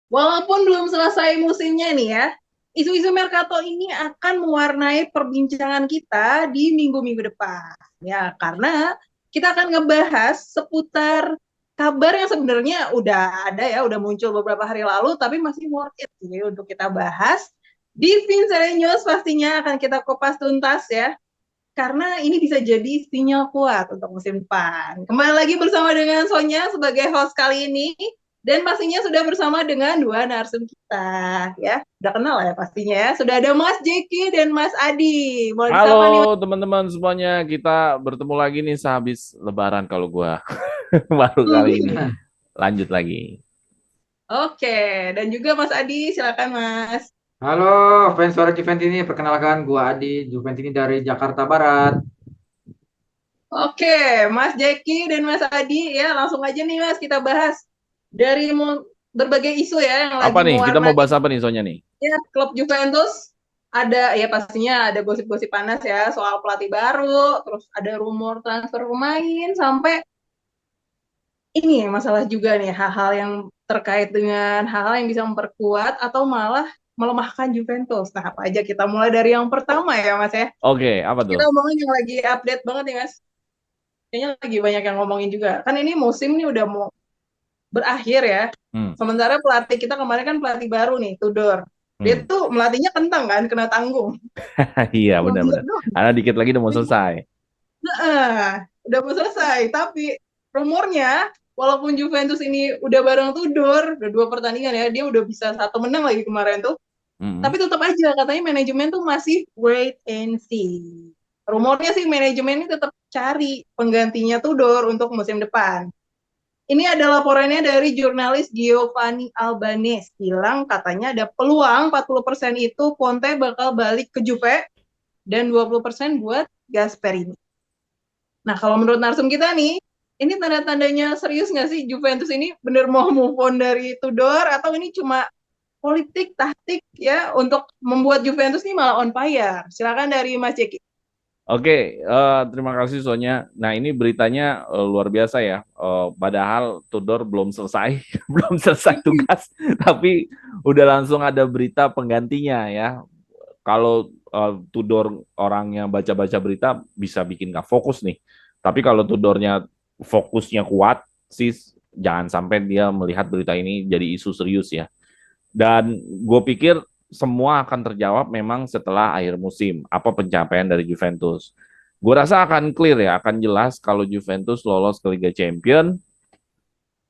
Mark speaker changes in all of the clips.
Speaker 1: Walaupun belum selesai musimnya nih ya, isu-isu Mercato ini akan mewarnai perbincangan kita di minggu-minggu depan. Ya, karena kita akan ngebahas seputar kabar yang sebenarnya udah ada ya, udah muncul beberapa hari lalu, tapi masih worth it sih untuk kita bahas. Di Vincere News pastinya akan kita kupas tuntas ya, karena ini bisa jadi sinyal kuat untuk musim depan. Kembali lagi bersama dengan Sonya sebagai host kali ini, dan pastinya sudah bersama dengan dua narsum kita, ya. Udah kenal ya pastinya ya. Sudah ada Mas Jeki dan Mas Adi. Boleh
Speaker 2: Halo
Speaker 1: disapa nih, Mas?
Speaker 2: teman-teman semuanya, kita bertemu lagi nih sehabis Lebaran kalau gua baru kali ini lanjut lagi.
Speaker 1: Oke, dan juga Mas Adi, silakan Mas.
Speaker 3: Halo, fans suara Juventini. Perkenalkan, gua Adi, Juventini dari Jakarta Barat.
Speaker 1: Oke, Mas Jeki dan Mas Adi, ya langsung aja nih Mas, kita bahas dari berbagai isu ya yang
Speaker 2: Apa
Speaker 1: lagi
Speaker 2: nih? Kita mau
Speaker 1: mewarnai
Speaker 2: bahas apa nih Sonya nih?
Speaker 1: ya, klub Juventus. Ada ya pastinya ada gosip-gosip panas ya soal pelatih baru, terus ada rumor transfer pemain sampai ini ya masalah juga nih hal-hal yang terkait dengan hal-hal yang bisa memperkuat atau malah melemahkan Juventus. Nah, apa aja kita mulai dari yang pertama ya Mas ya.
Speaker 2: Oke, apa tuh?
Speaker 1: Kita ngomongin yang lagi update banget nih Mas. Kayaknya lagi banyak yang ngomongin juga. Kan ini musim nih udah mau berakhir ya.
Speaker 2: Hmm.
Speaker 1: Sementara pelatih kita kemarin kan pelatih baru nih, Tudor. Dia
Speaker 2: Hmm.
Speaker 1: tuh melatihnya kentang kan, kena tanggung.
Speaker 2: Iya,
Speaker 1: Cuma buat
Speaker 2: benar-benar.
Speaker 1: doang.
Speaker 2: Karena dikit lagi udah mau selesai.
Speaker 1: Udah mau selesai. Tapi rumornya, walaupun Juventus ini udah bareng Tudor, udah dua pertandingan ya, dia udah bisa satu menang lagi kemarin tuh.
Speaker 2: Hmm.
Speaker 1: Tapi tetap aja katanya manajemen tuh masih wait and see. Rumornya sih manajemen ini tetap cari penggantinya Tudor untuk musim depan. Ini ada laporannya dari jurnalis Giovanni Albanese. Bilang katanya ada peluang 40% itu Conte bakal balik ke Juve dan 20% buat Gasperini. Nah, kalau menurut narsum kita nih, ini tanda-tandanya serius nggak sih Juventus ini bener mau move on dari Tudor atau ini cuma politik, taktik ya untuk membuat Juventus ini malah on fire? Silakan dari Mas Jeki.
Speaker 2: Oke, terima kasih Sonya. Nah, ini beritanya luar biasa ya. Padahal Tudor belum selesai, belum selesai tugas, tapi udah langsung ada berita penggantinya ya. Kalau Tudor orangnya baca-baca berita bisa bikin nggak fokus nih. Tapi kalau Tudornya fokusnya kuat sih, jangan sampai dia melihat berita ini jadi isu serius ya. Dan gue pikir semua akan terjawab memang setelah akhir musim. Apa pencapaian dari Juventus? Gue rasa akan clear ya, akan jelas kalau Juventus lolos ke Liga Champions.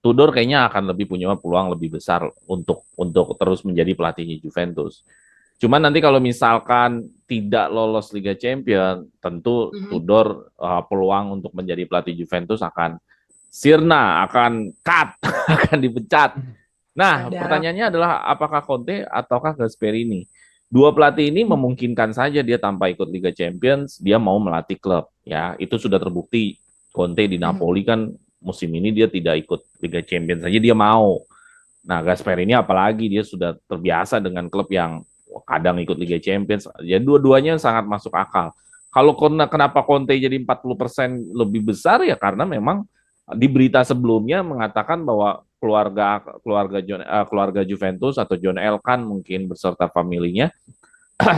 Speaker 2: Tudor kayaknya akan lebih punya peluang lebih besar untuk terus menjadi pelatihnya Juventus. Cuman nanti kalau misalkan tidak lolos Liga Champions, tentu
Speaker 1: Mhm.
Speaker 2: Tudor peluang untuk menjadi pelatih Juventus akan sirna, akan cut, akan dipecat. Nah,
Speaker 1: Ada
Speaker 2: pertanyaannya
Speaker 1: harapan.
Speaker 2: adalah apakah Conte ataukah Gasperini? Dua pelatih ini memungkinkan saja dia tanpa ikut Liga Champions, dia mau melatih klub. Ya, itu sudah terbukti. Conte di
Speaker 1: Mhm.
Speaker 2: Napoli kan musim ini dia tidak ikut Liga Champions saja dia mau. Nah, Gasperini apalagi dia sudah terbiasa dengan klub yang kadang ikut Liga Champions. Ya, dua-duanya sangat masuk akal. Kalau kenapa Conte jadi 40% lebih besar ya karena memang di berita sebelumnya mengatakan bahwa keluarga Juventus atau John Elkan mungkin beserta familinya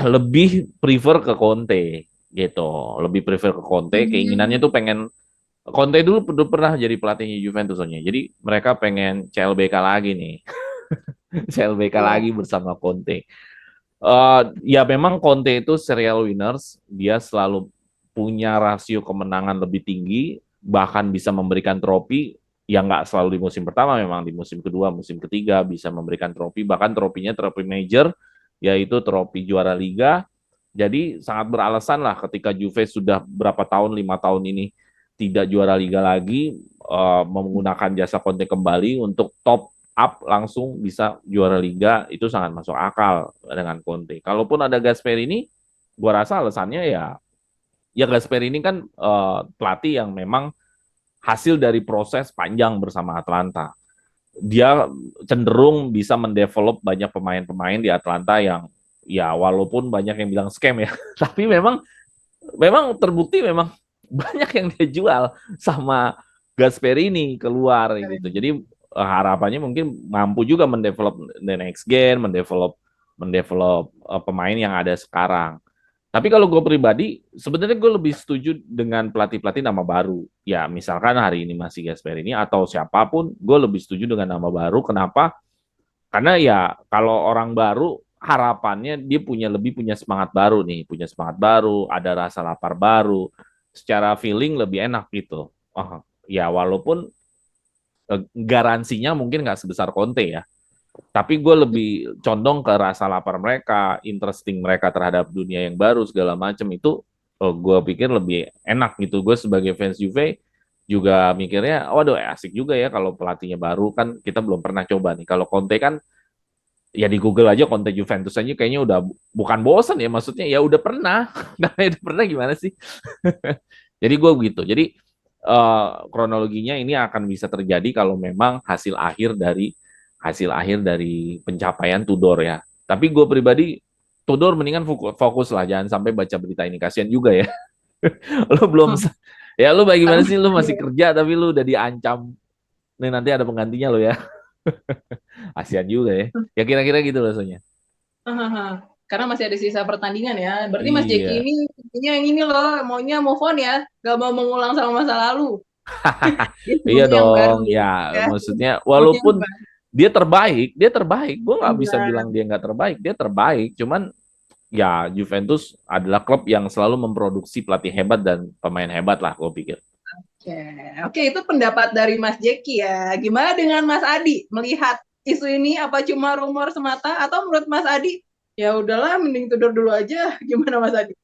Speaker 2: lebih prefer ke Conte gitu, lebih prefer ke Conte, keinginannya tuh pengen Conte dulu pernah jadi pelatihnya Juventus soalnya. Jadi mereka pengen CLBK lagi nih. CLBK
Speaker 1: Iya.
Speaker 2: lagi bersama Conte. Ya memang Conte itu serial winners, dia selalu punya rasio kemenangan lebih tinggi, bahkan bisa memberikan trofi yang nggak selalu di musim pertama, memang di musim kedua, musim ketiga bisa memberikan trofi, bahkan trofinya trofi major, yaitu trofi juara liga. Jadi sangat beralasan lah ketika Juve sudah berapa tahun, 5 tahun ini tidak juara liga lagi, menggunakan jasa Conte kembali untuk top up langsung bisa juara liga itu sangat masuk akal dengan Conte. Kalaupun ada Gasperini, gua rasa alasannya ya Gasperini kan pelatih yang memang hasil dari proses panjang bersama Atlanta. Dia cenderung bisa mendevelop banyak pemain-pemain di Atlanta yang ya walaupun banyak yang bilang scam ya, tapi memang memang terbukti memang banyak yang dia jual sama Gasperini keluar gitu. Jadi harapannya mungkin mampu juga mendevelop the next gen, mendevelop pemain yang ada sekarang. Tapi kalau gue pribadi, sebenarnya gue lebih setuju dengan pelatih-pelatih nama baru. Ya, misalkan hari ini masih Gasperini atau siapapun, gue lebih setuju dengan nama baru. Kenapa? Karena ya kalau orang baru, harapannya dia punya semangat baru nih, punya semangat baru, ada rasa lapar baru, secara feeling lebih enak gitu. Oh, ya walaupun garansinya mungkin nggak sebesar Conte ya. Tapi gue lebih condong ke rasa lapar mereka, interesting mereka terhadap dunia yang baru segala macam itu, gue pikir lebih enak gitu. Gue sebagai fans Juve juga mikirnya, waduh asik juga ya kalau pelatihnya baru kan kita belum pernah coba nih. Kalau Conte kan ya di Google aja Conte Juventus aja kayaknya udah bukan bosan ya, maksudnya ya udah pernah. Nah, udah pernah gimana sih? Jadi gue begitu. Jadi kronologinya ini akan bisa terjadi kalau memang hasil akhir dari pencapaian Tudor ya. Tapi gue pribadi Tudor mendingan fokus lah, jangan sampai baca berita ini, kasihan juga ya. Lu belum ya lu bagaimana sih, lu masih kerja tapi lu udah diancam nih nanti ada penggantinya lo ya. Kasihan juga ya. Ya kira-kira gitu rasanya.
Speaker 1: Karena masih ada sisa pertandingan ya. Berarti Mas Jeki
Speaker 2: Iya.
Speaker 1: ini yang ini loh, maunya move on ya, gak mau mengulang sama masa lalu. Dia
Speaker 2: Iya
Speaker 1: maunya yang
Speaker 2: dong,
Speaker 1: baru
Speaker 2: ya
Speaker 1: ya.
Speaker 2: maksudnya
Speaker 1: Maunya yang
Speaker 2: walaupun
Speaker 1: baru.
Speaker 2: dia terbaik. Gue nggak bisa bilang
Speaker 1: Nah,
Speaker 2: dia nggak terbaik, dia terbaik. Cuman ya Juventus adalah klub yang selalu memproduksi pelatih hebat dan pemain hebat lah, gue pikir.
Speaker 1: Oke, oke, itu pendapat dari Mas Jeki ya. Gimana dengan Mas Adi melihat isu ini? Apa cuma rumor semata atau menurut Mas Adi ya udahlah mending tidur dulu aja? Gimana Mas Adi?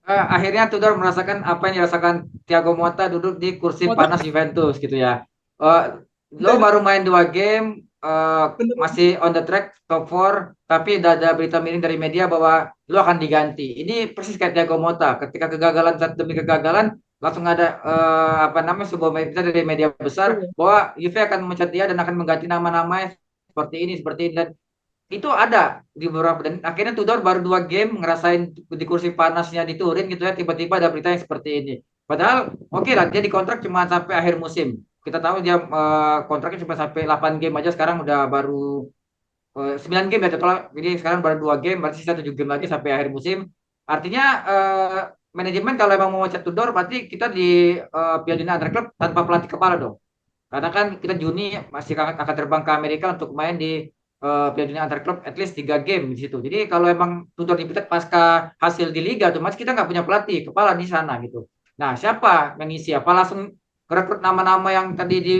Speaker 3: Akhirnya Tudor merasakan apa yang dirasakan Thiago Motta duduk di kursi
Speaker 1: Motor
Speaker 3: panas Juventus gitu ya. Eh, lo baru main 2 game,
Speaker 1: bener.
Speaker 3: masih on the track top 4, tapi udah ada berita miring dari media bahwa lo akan diganti. Ini persis kayak Thiago Motta, ketika kegagalan satu demi kegagalan, langsung ada apa namanya sebuah berita dari media besar bahwa Juve akan memecat dia dan akan mengganti nama-namanya seperti ini dan itu ada di beberapa, dan akhirnya Tudor baru 2 game ngerasain di kursi panasnya di Turin gitu ya, tiba-tiba ada berita yang seperti ini. Padahal oke lah dia dikontrak cuma sampai akhir musim. Kita tahu dia kontraknya cuma sampai 8 game aja, sekarang udah baru 9 game ya total. Jadi sekarang baru 2 game, berarti sisa 7 game lagi sampai akhir musim. Artinya manajemen kalau emang mau cat Tudor berarti kita di Piala Dunia Antar Klub tanpa pelatih kepala dong. Karena kan kita Juni masih akan terbang ke Amerika untuk main di Piala Dunia Antar Klub at least 3 game di situ. Jadi kalau emang Tudor dipecat pasca hasil di Liga, otomatis kita nggak punya pelatih kepala di sana gitu. Nah, siapa yang ngisi? Apa langsung rekrut nama-nama yang tadi di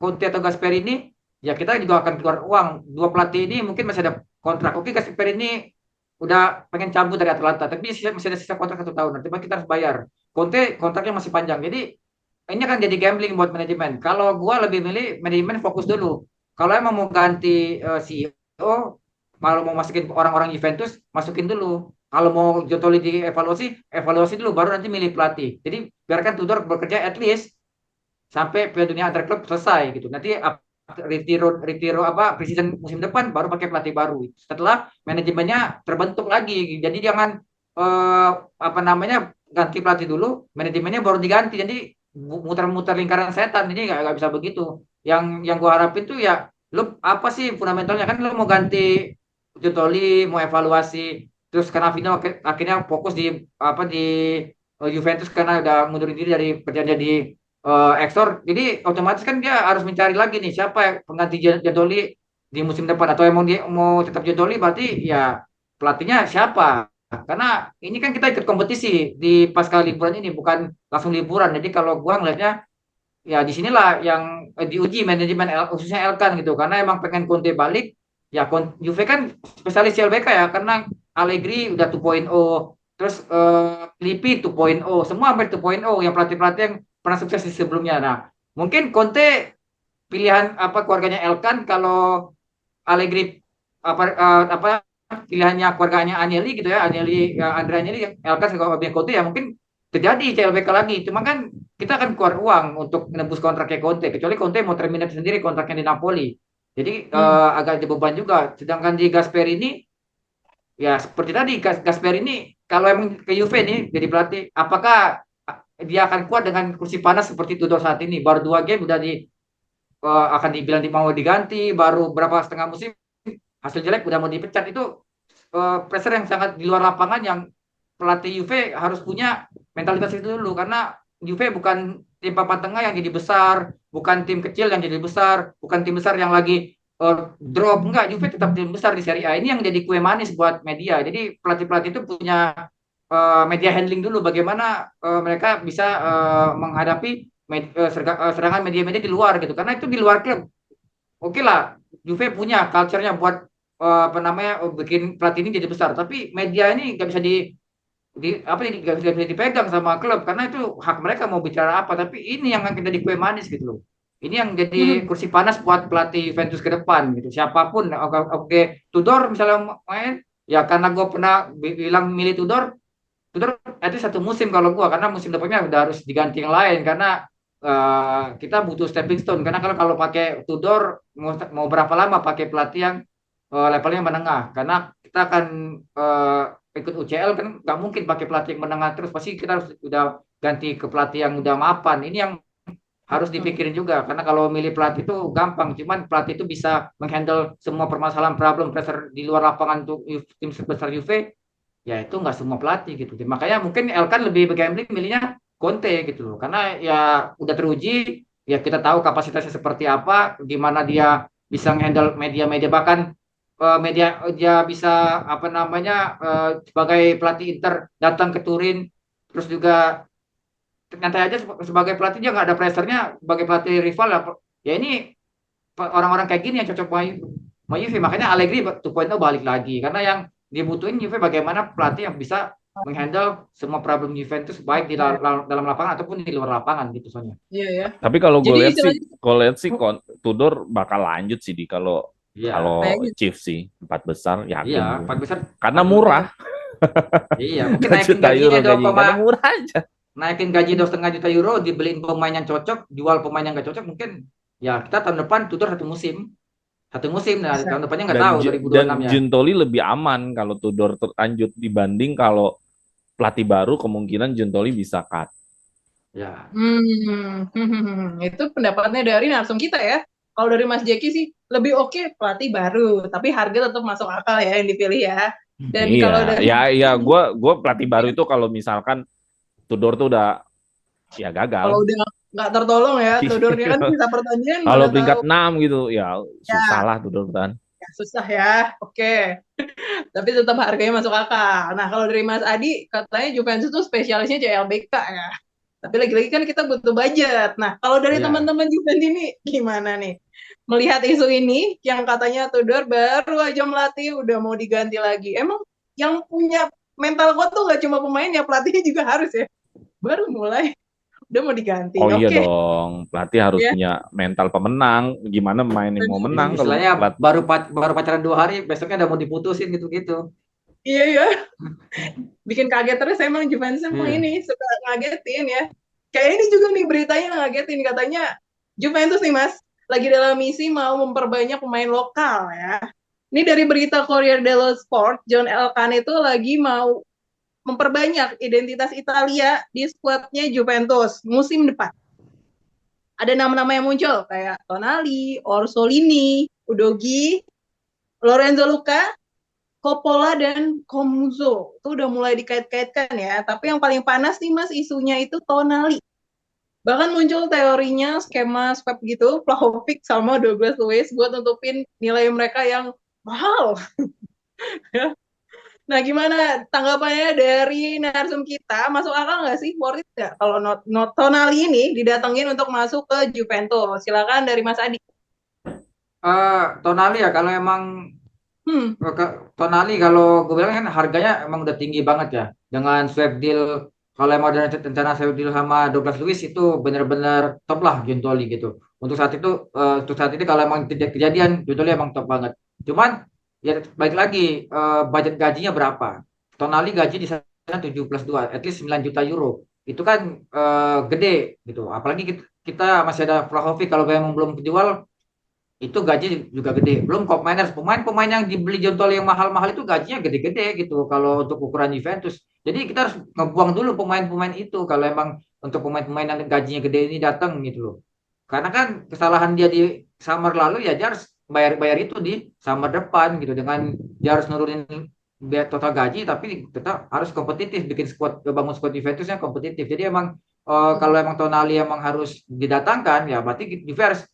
Speaker 3: Conte atau Gasperini? Ya kita juga akan keluar uang. 2 pelatih ini mungkin masih ada kontrak. Oke, Gasperini udah pengen cabut dari Atalanta, tapi masih ada sisa kontrak 1 tahun. Nanti kita harus bayar. Conte kontraknya masih panjang. Jadi ini akan jadi gambling buat manajemen. Kalau gua lebih milih manajemen fokus dulu. Kalau emang mau ganti CEO, kalau mau masukin orang-orang Juventus, masukin dulu. Kalau mau Jotoli dievaluasi, evaluasi dulu, baru nanti milih pelatih. Jadi biarkan Tudor bekerja at least sampai Piala Dunia Antar Klub selesai gitu. Nanti retiro apa preseason musim depan baru pakai pelatih baru. Setelah manajemennya terbentuk lagi. Jadi jangan apa namanya ganti pelatih dulu, manajemennya baru diganti. Jadi muter-muter lingkaran setan. Ini nggak bisa begitu. Yang gua harapin tuh ya lu apa sih fundamentalnya, kan lu mau ganti Jutoli, mau evaluasi, terus karena Vino akhirnya fokus di apa di Juventus karena udah mundurin diri dari perjanjian di Exor, jadi otomatis kan dia harus mencari lagi nih siapa yang pengganti Jadoli di musim depan, atau emang dia mau tetap Jadoli berarti ya pelatihnya siapa, karena ini kan kita ikut kompetisi di pasca liburan ini, bukan langsung liburan. Jadi kalau gua ngelihatnya ya di sinilah yang diuji manajemen khususnya Elkan gitu, karena emang pengen Conte balik ya. Juve kan spesialis CLBK ya, karena Allegri udah 2.0, terus Lippi 2.0, semua hampir 2.0 yang pelatih-pelatih yang pernah sukses di sebelumnya. Nah, mungkin Conte pilihan apa keluarganya Elkan, kalau Allegri apa pilihannya keluarganya Agnelli gitu ya, Agnelli ya, Andrea Agnelli, Elkan sama Conte ya mungkin terjadi CLBK lagi. Cuma kan kita akan keluar uang untuk menembus kontraknya Conte, kecuali Conte mau terminate sendiri kontraknya di Napoli. Jadi agak ada beban juga. Sedangkan di Gasperini ya seperti tadi, Gasperini kalau emang ke Juve nih jadi pelatih, apakah dia akan kuat dengan kursi panas seperti Tudor saat ini? Baru 2 game udah akan dibilang mau diganti, baru berapa setengah musim hasil jelek udah mau dipecat. Itu pressure yang sangat di luar lapangan yang pelatih Juve harus punya mentalitas itu dulu, karena Juve bukan tim papan tengah yang jadi besar, bukan tim kecil yang jadi besar, bukan tim besar yang lagi drop. Enggak, Juve tetap tim besar di Serie A. Ini yang jadi kue manis buat media. Jadi pelatih-pelatih itu punya media handling dulu, bagaimana mereka bisa menghadapi serangan media-media di luar gitu, karena itu di luar klub. Oke lah, Juve punya culture-nya buat apa namanya bikin pelatih ini jadi besar, tapi media ini nggak bisa apa ini nggak bisa dipegang sama klub, karena itu hak mereka mau bicara apa. Tapi ini yang akan jadi kue manis gitu loh. Ini yang jadi
Speaker 1: Hmm.
Speaker 3: kursi panas buat pelatih Juventus ke depan gitu. Siapapun, oke, Tudor misalnya main, ya karena gue pernah bilang milih Tudor. Tudor itu satu musim kalau gue, karena musim depannya udah harus diganti yang lain, karena kita butuh stepping stone. Karena kalau pakai Tudor mau berapa lama pakai pelatih yang levelnya menengah, karena kita akan uh, ikut UCL kan, nggak mungkin pakai pelatih yang menengah terus, pasti kita harus udah ganti ke pelatih yang udah mapan. Ini yang harus dipikirin juga, karena kalau milih pelatih itu gampang, cuman pelatih itu bisa menghandle semua permasalahan, problem, pressure di luar lapangan untuk tim sebesar Juve, ya itu nggak semua pelatih gitu. Makanya mungkin Elkan lebih gambling milihnya Conte gitu loh, karena ya udah teruji, ya kita tahu kapasitasnya seperti apa, gimana dia bisa handle media-media, bahkan media dia bisa apa namanya sebagai pelatih Inter datang ke Turin, terus juga nyantai aja sebagai pelatih, dia nggak ada pressure-nya sebagai pelatih rival ya. Ya ini orang-orang kayak gini yang cocok sama Juve. Makanya Allegri 2.0 balik lagi, karena yang dibutuhin Juve bagaimana pelatih yang bisa menghandle semua problem Juventus baik di dalam lapangan ataupun di luar lapangan gitu soalnya.
Speaker 1: Iya ya.
Speaker 2: Tapi kalau gue
Speaker 1: Jadi
Speaker 2: lihat sih,
Speaker 1: istilahnya
Speaker 2: Tudor bakal lanjut sih di kalau
Speaker 3: Iya,
Speaker 2: kalau
Speaker 1: kayaknya
Speaker 2: Chiefs sih 4 besar
Speaker 3: iya,
Speaker 2: yakin gue.
Speaker 3: empat besar,
Speaker 2: Karena
Speaker 3: empat besar.
Speaker 2: murah,
Speaker 3: Iya, mungkin
Speaker 2: 2
Speaker 3: naikin
Speaker 2: juta
Speaker 3: gajinya
Speaker 2: euro gaji, karena murah aja.
Speaker 3: naikin gaji 2,5 juta euro, dibeliin pemain yang cocok, jual pemain yang nggak cocok, mungkin ya kita tahun depan tutur satu musim, nah
Speaker 1: bisa.
Speaker 3: tahun depannya nggak
Speaker 2: Dan
Speaker 3: tahu 2026
Speaker 2: dan
Speaker 3: ya.
Speaker 2: Giuntoli lebih aman kalau Tudor lanjut dibanding kalau pelatih baru kemungkinan Giuntoli bisa cut.
Speaker 3: Ya,
Speaker 1: Itu pendapatnya dari narsum kita ya. Kalau dari Mas Jeki sih lebih oke pelatih baru, tapi harga tetap masuk akal ya yang dipilih ya. Dan
Speaker 2: Iya,
Speaker 1: kalau dari
Speaker 2: ya gue pelatih baru itu kalau misalkan Tudor tuh udah ya gagal.
Speaker 1: kalau udah nggak tertolong ya, Tudornya kan bisa pertandingan
Speaker 2: Kalau
Speaker 1: mana
Speaker 2: peringkat
Speaker 1: tahu.
Speaker 2: 6 gitu, ya susah
Speaker 1: Ya,
Speaker 2: lah Tudor bertahan.
Speaker 1: ya susah ya. Oke. Tapi tetap harganya masuk akal. Nah, kalau dari Mas Adi katanya Juventus itu spesialisnya CLBK ya. Tapi lagi-lagi kan kita butuh budget. Nah, kalau dari
Speaker 3: ya.
Speaker 1: teman-teman Juventus ini gimana nih? Melihat isu ini yang katanya Tudor baru aja melatih udah mau diganti lagi. Emang yang punya mental kuat tuh gak cuma pemain ya, pelatihnya juga harus ya. Baru mulai udah mau
Speaker 2: Oh
Speaker 1: diganti.
Speaker 2: iya
Speaker 1: Oke.
Speaker 2: dong, pelatih harus
Speaker 1: Ya.
Speaker 2: punya mental pemenang. Gimana main yang mau menang kalau
Speaker 3: Istilahnya
Speaker 2: pelatih?
Speaker 3: baru pacaran 2 hari, besoknya udah mau diputusin gitu-gitu.
Speaker 1: Iya ya, bikin kaget terus emang Juventus emang
Speaker 3: Iya.
Speaker 1: ini suka ngagetin ya. Kayak ini juga nih beritanya ngagetin, katanya Juventus nih Mas lagi dalam misi mau memperbanyak pemain lokal ya. Ini dari berita Corriere dello Sport, John Elkann itu lagi mau memperbanyak identitas Italia di skuadnya Juventus musim depan. Ada nama-nama yang muncul kayak Tonali, Orsolini, Udogi, Lorenzo Luca, Coppola dan Comuso. Itu udah mulai dikait-kaitkan ya. Tapi yang paling panas nih Mas isunya itu Tonali. Bahkan muncul teorinya skema swap gitu, Vlahovic sama Douglas Luiz buat nutupin nilai mereka yang mahal. Nah, gimana tanggapannya dari narsum kita? Masuk akal nggak sih? Worth it nggak kalau not Tonali ini didatengin untuk masuk ke Juventus? Silakan dari Mas Adi.
Speaker 3: Tonali ya, kalau emang
Speaker 1: Hmm,
Speaker 3: Tonali, kalau gue bilang kan harganya emang udah tinggi banget ya. Dengan swap deal, kalau emang ada rencana swap deal sama Douglas Luiz, itu benar-benar top lah Giuntoli gitu. Untuk saat itu kalau emang tidak kejadian, Giuntoli emang top banget. Cuman ya balik lagi, budget gajinya berapa? Tonali gaji di sana 7+2, at least 9 juta euro. Itu kan gede gitu. Apalagi kita masih ada Vlahovic, kalau memang belum dijual itu gaji juga gede. Belum pemain-pemain yang dibeli Jontol yang mahal-mahal itu gajinya gede-gede gitu kalau untuk ukuran Juventus. Jadi kita harus ngebuang dulu pemain-pemain itu kalau emang untuk pemain-pemain yang gajinya gede ini datang gitu loh. Karena kan kesalahan dia di summer lalu ya dia harus bayar itu di summer depan gitu, dengan dia harus nurunin biaya total gaji tapi tetap harus kompetitif, bikin bangun squad Juventusnya kompetitif. Jadi emang kalau emang Tonali emang harus didatangkan ya berarti Juve harus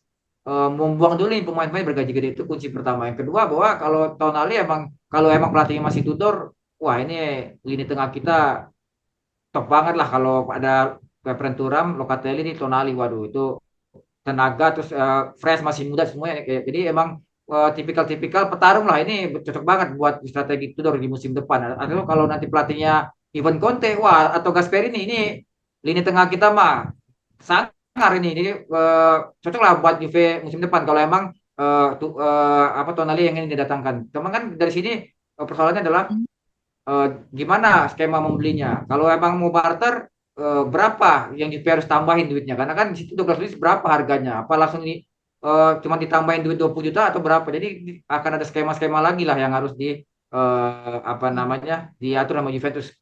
Speaker 3: membuang dulu nih pemain-pemain bergaji gede, itu kunci pertama. Yang kedua bahwa kalau emang pelatihnya masih Tudor, wah ini lini tengah kita top banget lah. Kalau ada Bertrand Thuram, Locatelli, nih Tonali, waduh itu tenaga terus fresh, masih muda semuanya. Jadi emang tipikal-tipikal petarung lah, ini cocok banget buat strategi Tudor di musim depan. Atau kalau nanti pelatihnya Ivan Conte, wah, atau Gasperini, ini lini tengah kita mah sangar ini. Jadi cocok lah buat Juve musim depan kalau emang Tonali yang ingin didatangkan. Cuman kan dari sini persoalannya adalah gimana skema membelinya. Kalau emang mau barter, berapa yang Juve harus tambahin duitnya? Karena kan di situ Douglas Luiz berapa harganya? Apa langsung cuma ditambahin duit 20 juta atau berapa? Jadi akan ada skema-skema lagi lah yang harus diatur sama Juventus.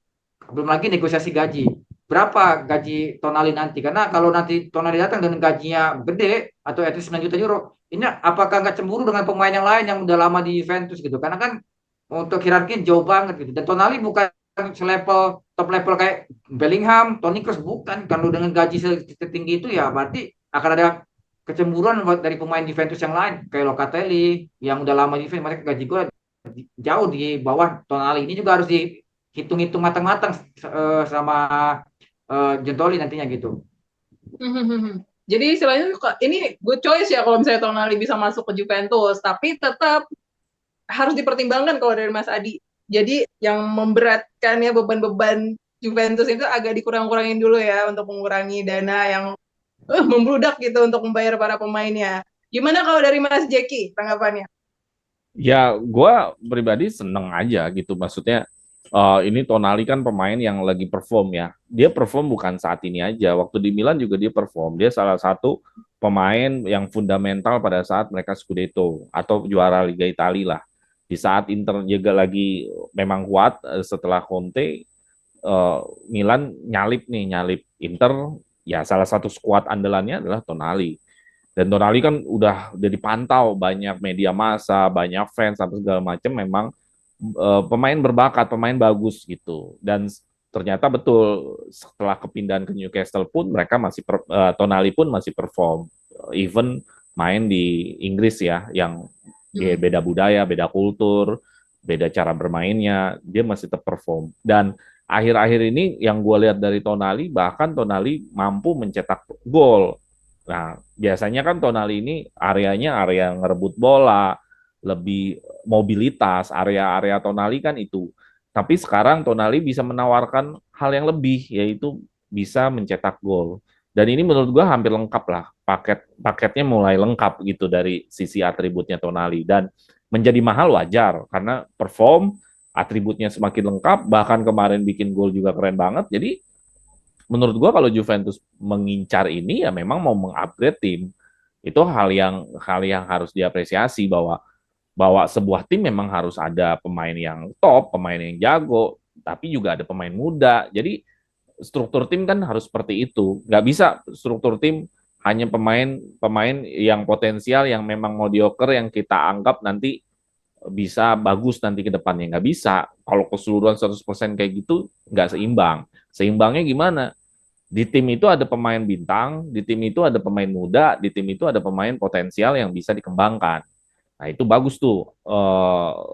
Speaker 3: Belum lagi negosiasi gaji. Berapa gaji Tonali nanti? Karena kalau nanti Tonali datang dengan gajinya gede atau at least 9 juta euro, ini apakah nggak cemburu dengan pemain yang lain yang udah lama di Juventus gitu? Karena kan untuk hierarki jauh banget gitu. Dan Tonali bukan selevel top level kayak Bellingham, Toni Kroos, bukan. Kalau dengan gaji setinggi itu ya berarti akan ada kecemburuan dari pemain Juventus yang lain kayak Locatelli yang udah lama di Juventus, mereka gaji gue jauh di bawah Tonali. Ini juga harus dihitung-hitung matang-matang sama Gentoli nantinya gitu.
Speaker 1: Jadi istilahnya ini good choice ya kalau misalnya Tonali bisa masuk ke Juventus, tapi tetap harus dipertimbangkan kalau dari Mas Adi. Jadi yang memberatkan ya beban-beban Juventus itu agak dikurang-kurangin dulu ya untuk mengurangi dana yang membludak gitu untuk membayar para pemainnya. Gimana kalau dari Mas Jeki tanggapannya?
Speaker 2: Ya, gue pribadi seneng aja gitu. Maksudnya ini Tonali kan pemain yang lagi perform ya. Dia perform bukan saat ini aja. Waktu di Milan juga dia perform. Dia salah satu pemain yang fundamental pada saat mereka Scudetto atau juara Liga Italia lah. Di saat Inter juga lagi memang kuat setelah Conte, Milan nyalip Inter. Ya salah satu skuad andalannya adalah Tonali. Dan Tonali kan udah dipantau banyak media massa, banyak fans sampai segala macam, memang pemain berbakat, pemain bagus gitu. Dan ternyata betul setelah kepindahan ke Newcastle pun mereka masih Tonali pun masih perform. Even main di Inggris ya, yang beda budaya, beda kultur, beda cara bermainnya, dia masih tetap perform. Dan akhir-akhir ini yang gue lihat dari Tonali, bahkan Tonali mampu mencetak gol. Nah, biasanya kan Tonali ini areanya area ngerebut bola, lebih mobilitas, area-area Tonali kan itu. Tapi sekarang Tonali bisa menawarkan hal yang lebih, yaitu bisa mencetak gol. Dan ini menurut gua hampir lengkap lah, paketnya mulai lengkap gitu dari sisi atributnya Tonali. Dan menjadi mahal wajar, karena perform, atributnya semakin lengkap, bahkan kemarin bikin gol juga keren banget. Jadi menurut gua kalau Juventus mengincar ini ya memang mau mengupgrade tim. Itu hal yang harus diapresiasi, bahwa sebuah tim memang harus ada pemain yang top, pemain yang jago, tapi juga ada pemain muda. Jadi struktur tim kan harus seperti itu. Nggak bisa struktur tim hanya pemain yang potensial, yang memang mediocre, yang kita anggap nanti bisa bagus nanti ke depannya. Nggak bisa. Kalau keseluruhan 100% kayak gitu, nggak seimbang. Seimbangnya gimana? Di tim itu ada pemain bintang, di tim itu ada pemain muda, di tim itu ada pemain potensial yang bisa dikembangkan. Nah, itu bagus tuh,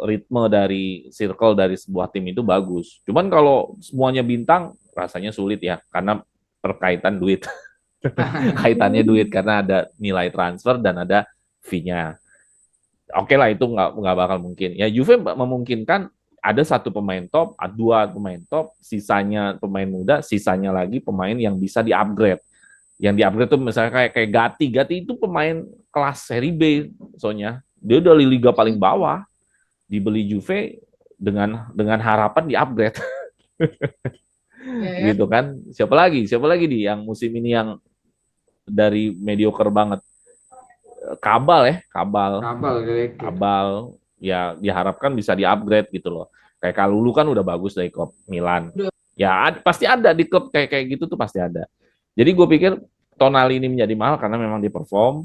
Speaker 2: ritme dari circle dari sebuah tim itu bagus. Cuman kalau semuanya bintang, rasanya sulit ya, karena terkaitan duit. Kaitannya duit, karena ada nilai transfer dan ada fee-nya. Oke lah, itu nggak bakal mungkin. Ya, Juve memungkinkan ada satu pemain top, dua pemain top, sisanya pemain muda, sisanya lagi pemain yang bisa di-upgrade. Yang di-upgrade tuh misalnya kayak Gatti. Gatti itu pemain kelas seri B, soalnya. Dia udah di liga paling bawah, dibeli Juve dengan harapan di-upgrade. Gitu kan. Siapa lagi nih yang musim ini yang dari mediocre banget? Kabal ya, diharapkan bisa di-upgrade gitu loh. Kayak Kalulu kan udah bagus dari klub Milan. Ya pasti ada di klub kayak gitu tuh, pasti ada. Jadi gue pikir Tonali ini menjadi mahal karena memang di perform,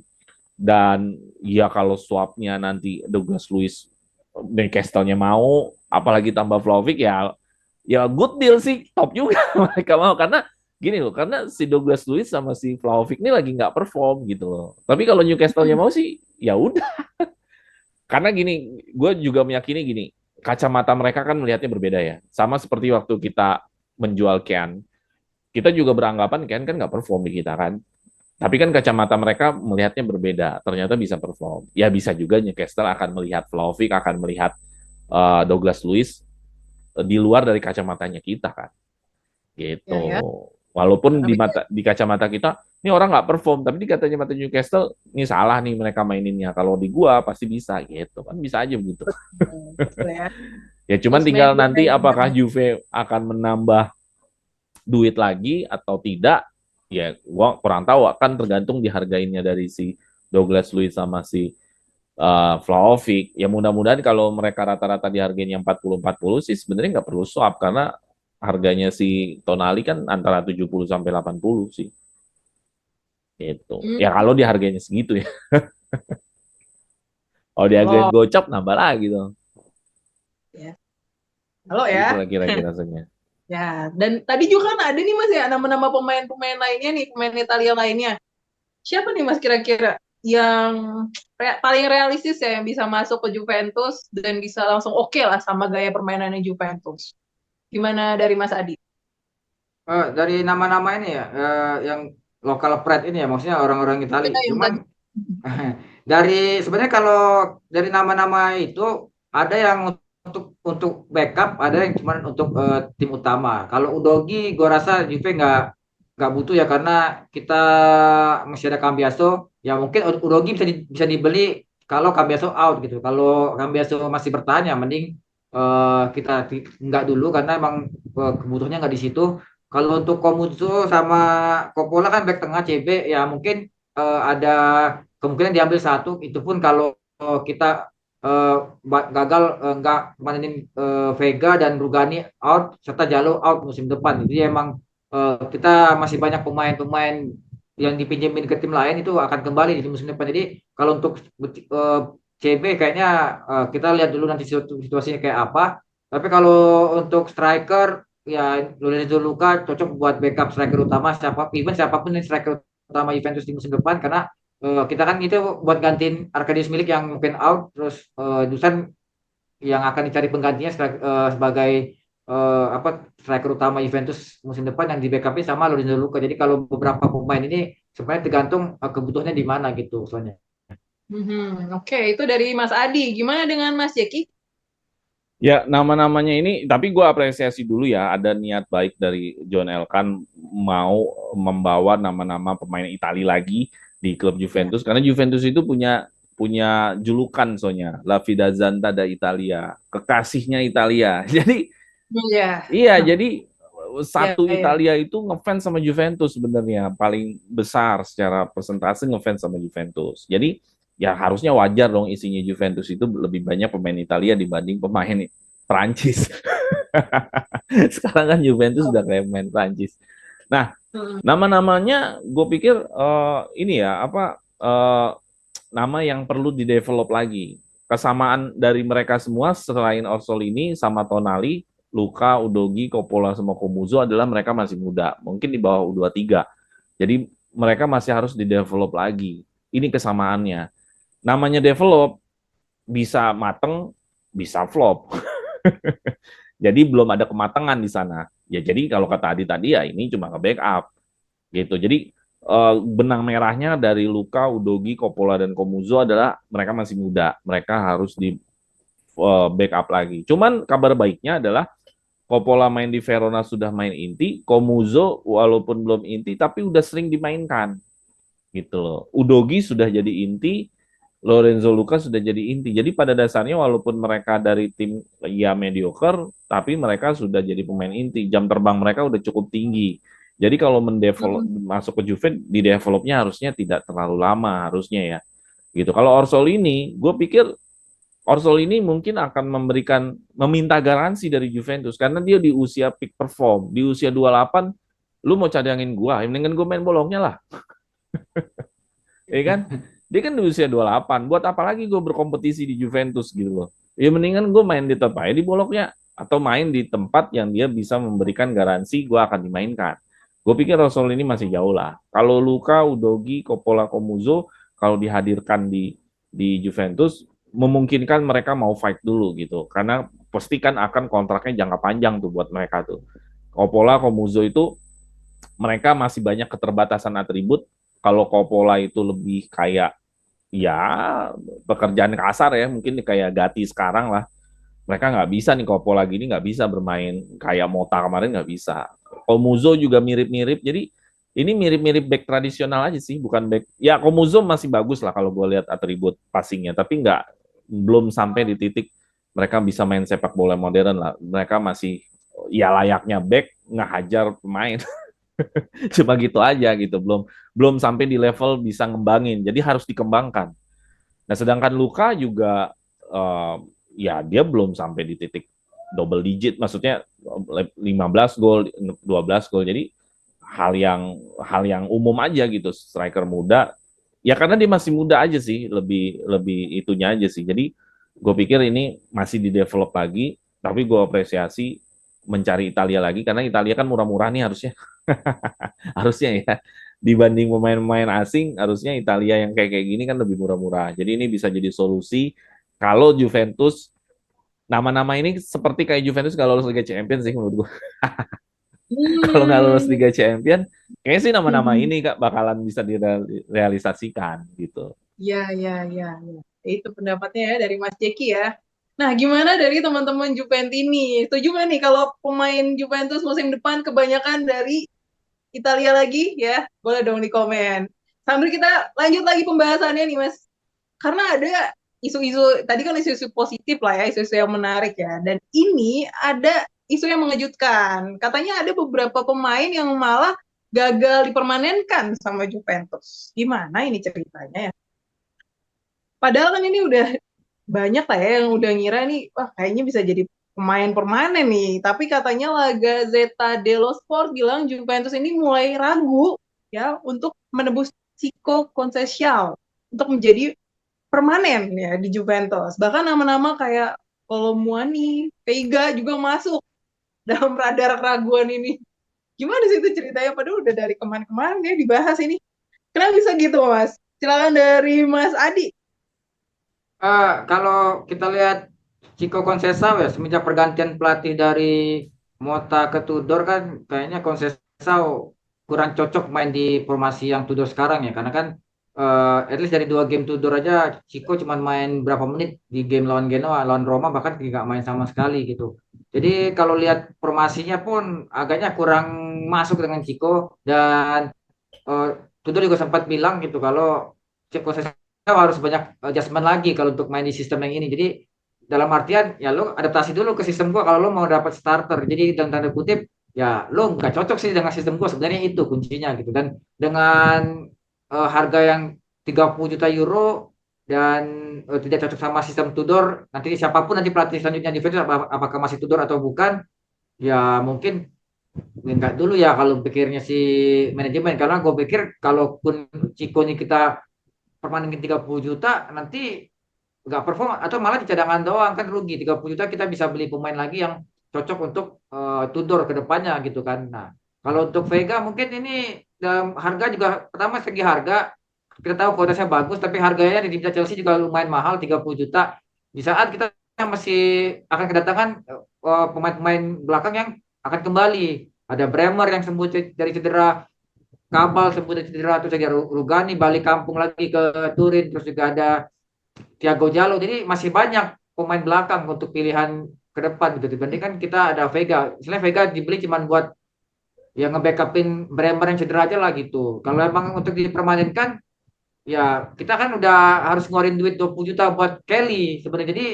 Speaker 2: dan ya kalau swapnya nanti Douglas Luiz Newcastle-nya mau, apalagi tambah Vlahovic, ya good deal sih, top juga mereka mau, karena gini loh, karena si Douglas Luiz sama si Vlahovic ini lagi nggak perform gitu loh. Tapi kalau Newcastle-nya mau sih, ya udah. Karena gini, gue juga meyakini gini, kacamata mereka kan melihatnya berbeda ya. Sama seperti waktu kita menjual Kean, kita juga beranggapan Kean kan nggak perform di kita kan. Tapi kan kacamata mereka melihatnya berbeda. Ternyata bisa perform. Ya bisa juga Newcastle akan melihat Vlahovic, akan melihat Douglas Luiz di luar dari kacamatanya kita kan. Gitu.
Speaker 1: Ya, ya.
Speaker 2: Walaupun
Speaker 1: Tapi
Speaker 2: di kacamata kita, ini orang nggak perform, tapi di kacamata Newcastle, ini salah nih mereka maininnya. Kalau di gua pasti bisa gitu kan, bisa aja begitu.
Speaker 1: betul ya.
Speaker 2: Ya cuman
Speaker 1: Terus
Speaker 2: tinggal
Speaker 1: media
Speaker 2: nanti
Speaker 1: yang
Speaker 2: apakah Juve akan menambah duit lagi atau tidak, ya gua kurang tahu, akan tergantung dihargainnya dari si Douglas Luiz sama si Vlahovic. Ya mudah-mudahan kalau mereka rata-rata dihargain yang 40-40 sih sebenarnya nggak perlu swap, karena harganya si Tonali kan antara 70 sampai 80 sih. Gitu.
Speaker 1: Hmm,
Speaker 2: Ya kalau dihargainya segitu ya. Kalau dihargain
Speaker 1: halo
Speaker 2: gocap nambah lagi dong.
Speaker 1: ya. Halo
Speaker 2: Gitu
Speaker 1: ya.
Speaker 2: lah kira-kira rasanya.
Speaker 1: Ya, dan tadi juga kan ada nih Mas ya nama-nama pemain-pemain lainnya nih, pemain Italia lainnya. Siapa nih Mas kira-kira yang paling realistis ya yang bisa masuk ke Juventus dan bisa langsung oke lah sama gaya permainannya Juventus? Gimana dari Mas Adi?
Speaker 3: Dari nama-nama ini ya, yang lokal pride ini ya, maksudnya orang-orang Itali.
Speaker 1: Ya, yang
Speaker 3: Cuman
Speaker 1: tadi.
Speaker 3: sebenarnya kalau dari nama-nama itu ada yang untuk backup, ada yang cuma untuk tim utama. Kalau Udogi, gue rasa Juve nggak butuh ya, karena kita masih ada Cambiaso. Ya mungkin Udogi bisa dibeli kalau Cambiaso out gitu. Kalau Cambiaso masih bertahan ya mending kita nggak dulu, karena emang kebutuhannya nggak di situ. Kalau untuk Komuzzo sama Coppola kan back tengah CB, ya mungkin ada kemungkinan diambil satu, itu pun kalau kita gagal nggak mainin Vega dan Rugani out serta Jalo out musim depan. Jadi emang kita masih banyak pemain-pemain yang dipinjemin ke tim lain itu akan kembali di musim depan. Jadi kalau untuk CB kayaknya kita lihat dulu nanti situasinya kayak apa. Tapi kalau untuk striker ya Lorenzo Luca cocok buat backup striker utama siapapun yang striker utama Juventus di musim depan, karena kita kan itu buat gantiin Arkadiusz Milik yang mungkin out, terus Dusan yang akan dicari penggantinya sebagai apa striker utama Juventus musim depan yang di backupin sama Lorenzo Luca. Jadi kalau beberapa pemain ini sebenarnya tergantung kebutuhannya di mana gitu soalnya.
Speaker 1: Oke, itu dari Mas Adi. Gimana dengan Mas Jeki?
Speaker 2: Ya, nama-namanya ini, tapi gue apresiasi dulu ya, ada niat baik dari John Elkan mau membawa nama-nama pemain Italia lagi di klub Juventus, karena Juventus itu punya punya julukan soalnya, La Fidanzata da Italia, kekasihnya Italia. Jadi,
Speaker 1: Iya.
Speaker 2: iya, jadi
Speaker 1: Ya,
Speaker 2: satu
Speaker 1: ya.
Speaker 2: Italia itu ngefans sama Juventus sebenarnya, paling besar secara persentase ngefans sama Juventus. Jadi, ya harusnya wajar dong isinya Juventus itu lebih banyak pemain Italia dibanding pemain Prancis. Sekarang kan Juventus udah kayak pemain Prancis. Nah, nama-namanya gue pikir ini ya apa nama yang perlu didevelop lagi. Kesamaan dari mereka semua selain Orsolini sama Tonali, Luka, Udogi, Coppola sama Komuzzo adalah mereka masih muda, mungkin di bawah U23. Jadi mereka masih harus didevelop lagi. Ini kesamaannya. Namanya develop, bisa mateng, bisa flop. Jadi belum ada kematangan di sana. Ya jadi kalau kata Adi tadi ya ini cuma nge-backup gitu. Jadi benang merahnya dari Luka, Udogi, Coppola dan Komuzzo adalah mereka masih muda. Mereka harus di backup lagi. Cuman kabar baiknya adalah Coppola main di Verona sudah main inti, Komuzzo walaupun belum inti tapi udah sering dimainkan gitu loh. Udogi sudah jadi inti, Lorenzo Luca sudah jadi inti. Jadi pada dasarnya walaupun mereka dari tim ya mediocre, tapi mereka sudah jadi pemain inti. Jam terbang mereka udah cukup tinggi. Jadi kalau mendevelop masuk ke Juve, di developnya harusnya tidak terlalu lama harusnya ya. Gitu. Kalau Orsolini, gue pikir Orsolini mungkin akan meminta garansi dari Juventus karena dia di usia peak perform, di usia 28, lu mau cadangin gua, mendingan gue main bolongnya lah. Ya kan? Dia kan di usia 28. Buat apa lagi gue berkompetisi di Juventus gitu loh. Ya mendingan gue main di tempat di Bologna atau main di tempat yang dia bisa memberikan garansi gue akan dimainkan. Gue pikir Rasul ini masih jauh lah. Kalau Luka, Udogi, Coppola, Comuzo kalau dihadirkan di Juventus memungkinkan mereka mau fight dulu gitu. Karena pastikan akan kontraknya jangka panjang tuh buat mereka tuh. Coppola, Comuzo itu mereka masih banyak keterbatasan atribut. Kalau Coppola itu lebih kayak ya pekerjaan kasar ya, mungkin kayak Gatti sekarang lah. Mereka nggak bisa nih Coppola gini nggak bisa bermain kayak Mota kemarin nggak bisa. Komuzo juga mirip-mirip, jadi ini mirip-mirip back tradisional aja sih, bukan back. Ya Komuzo masih bagus lah kalau gue lihat atribut passingnya, tapi nggak belum sampai di titik mereka bisa main sepak bola modern lah. Mereka masih ya layaknya back ngehajar pemain. Cuma gitu aja gitu, belum belum sampai di level bisa ngembangin. Jadi harus dikembangkan. Nah, sedangkan Luka juga uh, ya dia belum sampai di titik double digit, maksudnya 15 gol, 12 gol. Jadi hal yang umum aja gitu, striker muda. Ya karena dia masih muda aja sih, lebih lebih itunya aja sih. Jadi gue pikir ini masih di develop lagi, tapi gue apresiasi mencari Italia lagi karena Italia kan murah-murah nih harusnya. Harusnya ya dibanding pemain-pemain asing harusnya Italia yang kayak kayak gini kan lebih murah-murah. Jadi ini bisa jadi solusi kalau Juventus nama-nama ini seperti kayak Juventus kalau lolos Liga Champions sih menurut gue. Kalau nggak lolos
Speaker 1: Hmm.
Speaker 2: Liga Champions, kayaknya sih nama-nama
Speaker 1: Mhm.
Speaker 2: ini Kak bakalan bisa direalisasikan gitu.
Speaker 1: Ya, ya, ya, ya. Itu pendapatnya ya dari Mas Jeki ya. Nah, gimana dari teman-teman Juventus ini? Setuju nggak nih kalau pemain Juventus musim depan kebanyakan dari Italia lagi ya? Boleh dong di komen. Sambil kita lanjut lagi pembahasannya nih, Mas. Karena ada isu-isu, tadi kan isu-isu positif lah ya, isu-isu yang menarik ya. Dan ini ada isu yang mengejutkan. Katanya ada beberapa pemain yang malah gagal dipermanenkan sama Juventus. Gimana ini ceritanya ya? Padahal kan ini udah banyak lah ya yang udah ngira nih, wah kayaknya bisa jadi pemain permanen nih. Tapi katanya La Gazzetta dello Sport bilang Juventus ini mulai ragu ya untuk menebus Chico Conceição untuk menjadi permanen ya di Juventus. Bahkan nama-nama kayak Colomuani, Veiga juga masuk dalam radar keraguan ini. Gimana sih itu ceritanya? Padahal udah dari kemarin-kemarin ya dibahas ini. Kenapa bisa gitu, Mas? Silakan dari Mas Adi.
Speaker 3: Kalau kita lihat Chico Conceição ya semenjak pergantian pelatih dari Mota ke Tudor kan kayaknya Conceição kurang cocok main di formasi yang Tudor sekarang ya karena kan at least dari 2 game Tudor aja Chico cuma main berapa menit di game lawan Genoa, lawan Roma bahkan tidak main sama sekali gitu. Jadi kalau lihat formasinya pun agaknya kurang masuk dengan Chico dan eh, Tudor juga sempat bilang gitu kalau Chico harus banyak adjustment lagi kalau untuk main di sistem yang ini. Jadi dalam artian ya lo adaptasi dulu ke sistem gua kalau lo mau dapat starter. Jadi dalam tanda kutip ya lo nggak cocok sih dengan sistem gua sebenarnya itu kuncinya gitu. Dan dengan harga yang 30 juta euro dan tidak cocok sama sistem Tudor, nanti siapapun nanti pelatih selanjutnya di Juventus apakah masih Tudor atau bukan, ya mungkin enggak dulu ya kalau pikirnya si manajemen karena gue pikir kalaupun Ciko ini kita permanen 30 juta nanti nggak perform atau malah di cadangan doang kan rugi 30 juta kita bisa beli pemain lagi yang cocok untuk Tudor ke depannya gitu kan. Nah, kalau untuk Vega mungkin ini dalam harga juga pertama segi harga kita tahu kualitasnya bagus tapi harganya di tim Chelsea juga lumayan mahal 30 juta. Di saat kita masih akan kedatangan pemain-pemain belakang yang akan kembali. Ada Bremer yang sembuh dari cedera, Kabal sembuh dari cedera, terus ada Rugani balik kampung lagi ke Turin, terus juga ada Thiago Jalo. Jadi masih banyak pemain belakang untuk pilihan ke depan gitu. Dibandingkan kita ada Vega. Misalnya Vega dibeli cuma buat yang nge-backupin Bremer yang cedera aja lah gitu. Kalau emang untuk dipermanenkan, ya kita kan udah harus ngeluarin duit 20 juta buat Kelly sebenarnya. Jadi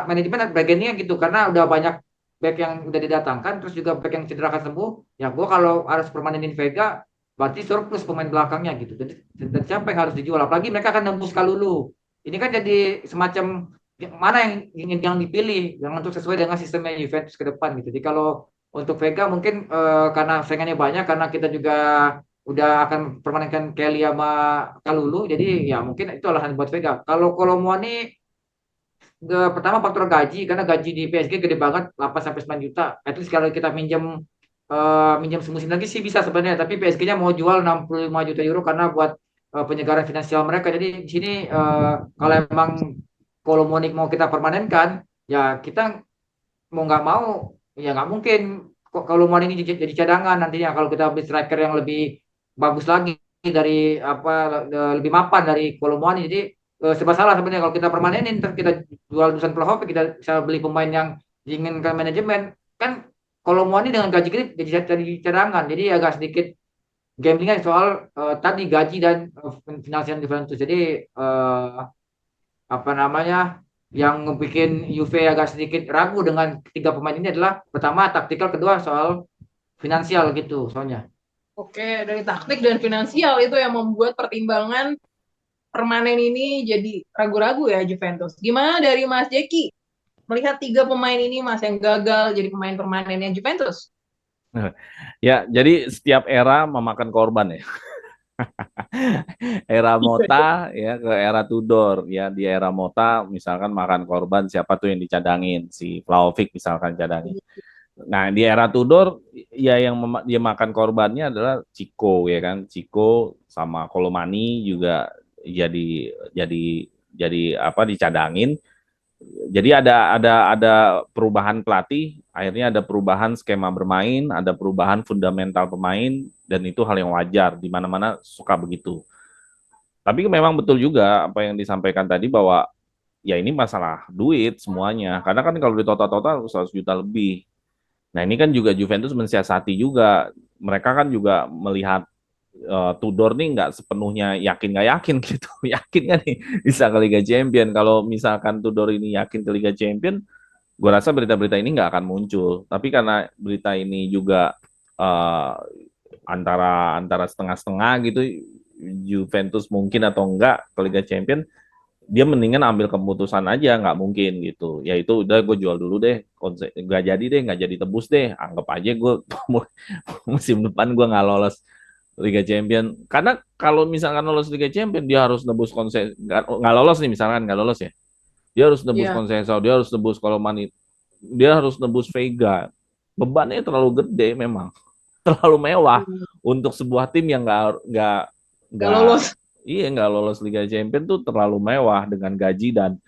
Speaker 3: manajemen bagiannya gitu karena udah banyak back yang udah didatangkan terus juga back yang cedera akan sembuh. Ya gua kalau harus permanenin Vega berarti surplus pemain belakangnya gitu. Dan siapa yang harus dijual? Apalagi mereka akan nembus Kalulu. Ini kan jadi semacam mana yang ingin yang dipilih yang untuk sesuai dengan sistemnya Juventus ke depan gitu. Jadi kalau untuk Vega mungkin karena saingannya banyak karena kita juga udah akan permanenkan Kelly sama Kalulu, jadi ya mungkin itu alasan buat Vega. Kalau Muani pertama faktor gaji, karena gaji di PSG gede banget, 8 sampai 9 juta. Itu kalau kita minjem semusim lagi sih bisa sebenarnya, tapi PSG-nya mau jual 65 juta euro karena buat penyegaran finansial mereka. Jadi di sini kalau emang Kolomoni mau kita permanenkan, ya kita mau nggak mau ya nggak mungkin kok kalau mau ini jadi cadangan nantinya kalau kita beli striker yang lebih bagus lagi dari lebih mapan dari Kolomani. Jadi serba salah sebenarnya kalau kita permanenin terus kita jual Dusan Vlahovic, kita bisa beli pemain yang diinginkan manajemen kan. Kolomani dengan gaji gede jadi cadangan, jadi agak sedikit gamblingan soal tadi gaji dan finansial Juventus. Jadi apa namanya yang ngebikin Juve agak sedikit ragu dengan ketiga pemain ini adalah pertama taktikal, kedua soal finansial gitu soalnya.
Speaker 1: Oke, dari taktik dan finansial itu yang membuat pertimbangan permanen ini jadi ragu-ragu ya Juventus. Gimana dari Mas Jeki? Melihat tiga pemain ini Mas yang gagal jadi pemain permanennya Juventus.
Speaker 2: Ya, jadi setiap era memakan korban ya. Era Mota ya ke era Tudor ya, di era Mota misalkan makan korban siapa tuh yang dicadangin, si Vlahovic misalkan cadangin. Nah di era Tudor ya yang dia makan korbannya adalah Chico ya kan, Chico sama Colomani juga jadi apa dicadangin. Jadi ada perubahan pelatih, akhirnya ada perubahan skema bermain, ada perubahan fundamental pemain, dan itu hal yang wajar di mana-mana suka begitu. Tapi memang betul juga apa yang disampaikan tadi bahwa ya ini masalah duit semuanya. Karena kan kalau di total-total 100 juta lebih. Nah ini kan juga Juventus mensiasati juga. Mereka kan juga melihat Tudor nih nggak sepenuhnya yakin nggak yakin gitu. Yakin kan nih bisa ke Liga Champion. Kalau misalkan Tudor ini yakin ke Liga Champion, gue rasa berita-berita ini nggak akan muncul. Tapi karena berita ini juga uh, antara setengah-setengah gitu, Juventus mungkin atau enggak ke Liga Champion, dia mendingan ambil keputusan aja, nggak mungkin gitu. Ya itu udah gue jual dulu deh, nggak jadi deh, nggak jadi tebus deh. Anggap aja gue musim depan gue nggak lolos Liga Champion. Karena kalau misalkan lolos Liga Champion, dia harus nebus konsesi. Nggak lolos nih misalkan nggak lolos ya, dia harus nebus konsesi, dia harus nebus Kolomani, dia harus nebus Vega. Bebannya terlalu gede memang, terlalu mewah untuk sebuah tim yang nggak
Speaker 1: lolos.
Speaker 2: Iya, nggak lolos Liga Champions tuh terlalu mewah dengan gaji dan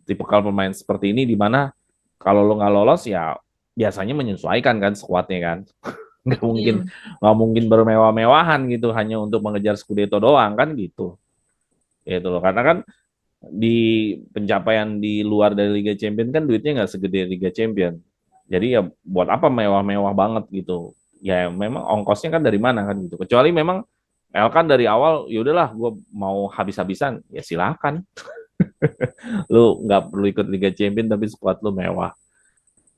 Speaker 2: tipikal pemain seperti ini, di mana kalau lo nggak lolos ya biasanya menyesuaikan kan skuadnya kan. Nggak mungkin bermewah-mewahan gitu hanya untuk mengejar Scudetto doang kan gitu. Itu loh, karena kan di pencapaian di luar dari Liga Champions kan duitnya nggak segede Liga Champions. Jadi ya buat apa mewah-mewah banget gitu. Ya memang ongkosnya kan dari mana kan gitu. Kecuali memang El kan dari awal ya udahlah gue mau habis-habisan ya silakan. Lu nggak perlu ikut Liga Champions tapi skuad lu mewah.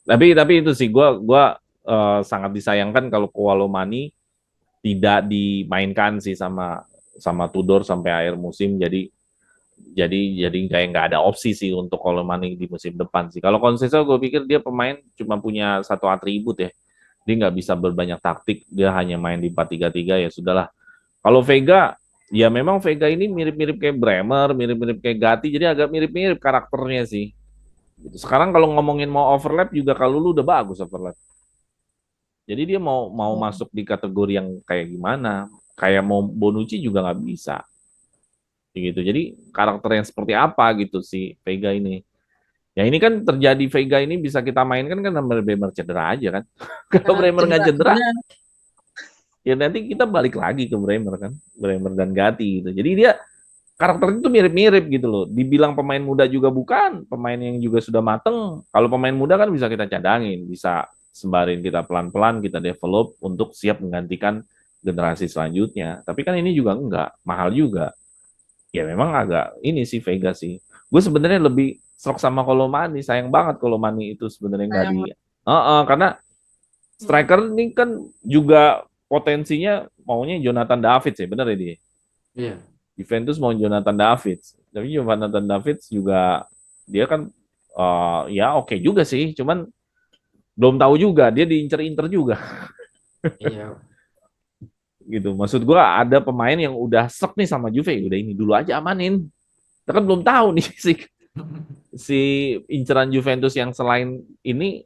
Speaker 2: Tapi itu sih gue sangat disayangkan kalau Koulibaly tidak dimainkan sih sama Tudor sampai akhir musim. Jadi kayak nggak ada opsi sih untuk Koulibaly di musim depan sih. Kalau Conceição gue pikir dia pemain cuma punya satu atribut ya. Dia nggak bisa berbanyak taktik, dia hanya main di 4-3-3 ya sudahlah. Kalau Vega, ya memang Vega ini mirip-mirip kayak Bremer, mirip-mirip kayak Gatti, jadi agak mirip-mirip karakternya sih. Sekarang kalau ngomongin mau overlap juga kalau lu udah bagus overlap. Jadi dia mau masuk di kategori yang kayak gimana? Kayak mau Bonucci juga nggak bisa. Gitu. Jadi karakter yang seperti apa gitu si Vega ini. Ya ini kan terjadi Vega ini bisa kita mainkan kan sama Bremer cedera aja kan. Kalau Bremer nggak cedera, ya nanti kita balik lagi ke Bremer kan, Bremer dan Gatti gitu. Jadi dia karakternya itu mirip-mirip gitu loh. Dibilang pemain muda juga bukan, pemain yang juga sudah mateng. Kalau pemain muda kan bisa kita cadangin, bisa sembarin kita pelan-pelan kita develop untuk siap menggantikan generasi selanjutnya. Tapi kan ini juga enggak, mahal juga. Ya memang agak ini sih Vega sih. Gue sebenarnya lebih serok sama Colomani, sayang banget Colomani itu sebenarnya nggak di. Karena striker ini kan juga potensinya maunya Jonathan David sih, bener ya dia?
Speaker 3: Iya.
Speaker 2: Juventus mau Jonathan David, tapi Jonathan David juga dia kan ya oke juga sih, cuman belum tahu juga dia diincer-incer juga.
Speaker 3: Iya.
Speaker 2: gitu. Maksud gua ada pemain yang udah sek nih sama Juve, udah ini dulu aja amanin. Kita kan belum tahu nih si inceran Juventus yang selain ini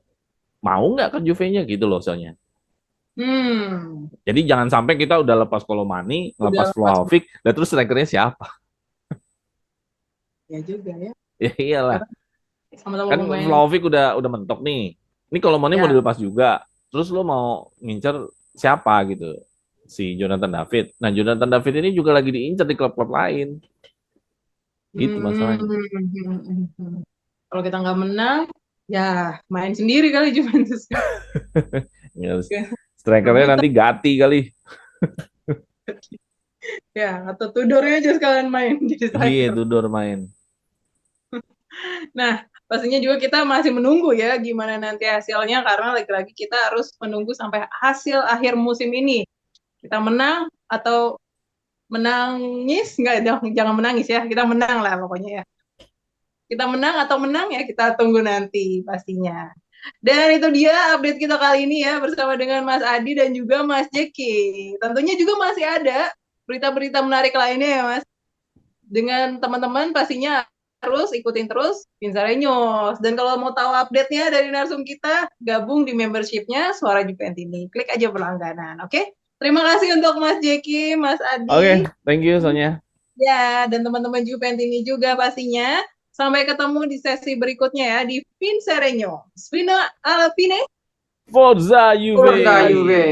Speaker 2: mau nggak ke Juve-nya gitu loh soalnya. Jadi jangan sampai kita udah lepas Kolomani,
Speaker 1: Udah
Speaker 2: lepas
Speaker 1: lepas.
Speaker 2: Vlahovic, dan terus strikernya siapa?
Speaker 1: Ya juga ya.
Speaker 2: Ya iyalah.
Speaker 1: Sama-sama
Speaker 2: Kan
Speaker 1: pemain.
Speaker 2: Vlahovic udah mentok nih. Ini Kolomani mau
Speaker 1: Ya.
Speaker 2: dilepas juga. Terus lo mau ngincer siapa gitu? Si Jonathan David. Nah, Jonathan David ini juga lagi diincar di klub-klub lain. Gitu masalahnya.
Speaker 1: Kalau kita nggak menang, ya main sendiri kali Juventus.
Speaker 2: Ya, strikernya nanti Gatti kali.
Speaker 1: Ya, atau Tudornya aja sekalian main jadi
Speaker 2: Iya,
Speaker 1: striker.
Speaker 2: Tudor main.
Speaker 1: Nah, pastinya juga kita masih menunggu ya gimana nanti hasilnya karena lagi-lagi kita harus menunggu sampai hasil akhir musim ini. Kita menang atau menangis? Nggak, jangan menangis ya. Kita menang lah pokoknya ya. Kita menang atau menang ya kita tunggu nanti pastinya. Dan itu dia update kita kali ini ya bersama dengan Mas Adi dan juga Mas Jeki. Tentunya juga masih ada berita-berita menarik lainnya ya Mas. Dengan teman-teman pastinya harus ikutin terus Pinsare News. Dan kalau mau tahu update-nya dari narsum kita, gabung di membership-nya Suara Juventini. Klik aja berlangganan, oke? Terima kasih untuk Mas Jeki, Mas Adi.
Speaker 2: Oke, thank you Sonya.
Speaker 1: Ya, dan teman-teman Juventini juga pastinya. Sampai ketemu di sesi berikutnya ya di Pinsare News. Fino alla fine.
Speaker 2: Forza Juve.
Speaker 3: Forza Juve.